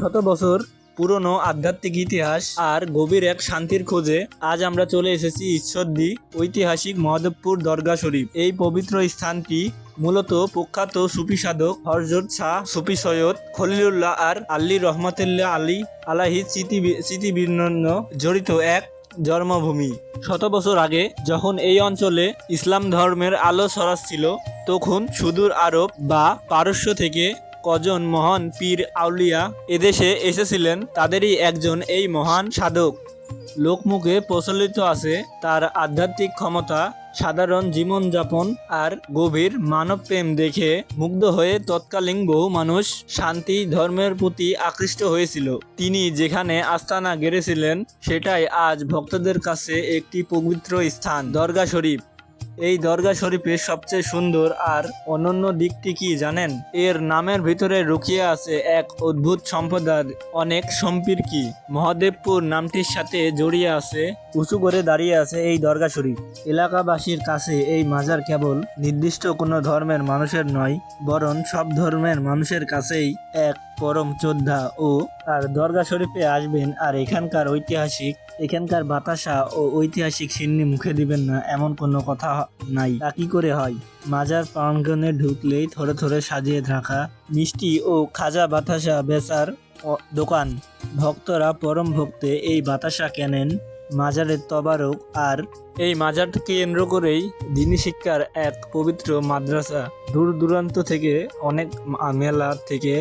শত বছর পুরনো আধ্যাত্মিক ইতিহাস আর গভীর এক শান্তির খোঁজে আজ আমরা চলে এসেছি ঈশ্বরদী ঐতিহাসিক মহাদেবপুর দরগা শরীফ। এই পবিত্র স্থানটি মূলত প্রখ্যাত সুফি সাধক হযরত শাহ সুফি সৈয়দ খলিলুল্লাহ আর আলী রহমতুল্লাহ আলী আলাহি স্মৃতিবিন্নন্ন জড়িত এক জন্মভূমি। শত বছর আগে যখন এই অঞ্চলে ইসলাম ধর্মের আলো ছড়াচ্ছিল, তখন সুদূর আরব বা পারস্য থেকে কজন মহান পীর আউলিয়া এদেশে এসেছিলেন। তাদেরই একজন এই মহান সাধক। লোকমুখে প্রচলিত আছে তার আধ্যাত্মিক ক্ষমতা, সাধারণ জীবনযাপন আর গভীর মানবপ্রেম দেখে মুগ্ধ হয়ে তৎকালীন বহু মানুষ শান্তি ধর্মের প্রতি আকৃষ্ট হয়েছিল। তিনি যেখানে আস্তানা গেড়েছিলেন সেটাই আজ ভক্তদের কাছে একটি পবিত্র স্থান, দরগা শরীফ। এই দরগা শরীফের সবচেয়ে সুন্দর আর অনন্য দিকটি কি জানেন? এর নামের ভিতরে লুকিয়ে আছে এক অদ্ভুত সম্প্রদায়ের অনেক সম্পর্কি। মহাদেবপুর নামটির সাথে জড়িয়ে আছে, উঁচু করে দাঁড়িয়ে আছে এই দরগা শরীফ। এলাকাবাসীর কাছে এই মাজার কেবল নির্দিষ্ট কোনো ধর্মের মানুষের নয়, বরং সব ধর্মের মানুষের কাছেই এক পরম শ্রদ্ধা। ও আর দরগা শরীফে আসবেন আর এখানকার বাতাসা ও ঐতিহাসিক সিন্নি মুখে দিবেন না, এমন কোনো কথা নাই। তা কি করে হয়? মাজার প্রাঙ্গণে ঢুকলেই থরে থরে সাজিয়ে রাখা মিষ্টি ও খাজা বাতাসা বেচার দোকান। ভক্তরা পরম ভক্তে এই বাতাসা কেনেন। মাজারের তবারক আর এই মাজারকে কেন্দ্র করেই দিনী শিক্ষার এক পবিত্র মাদ্রাসা। দূর দূরান্ত থেকে অনেক মেলা থেকে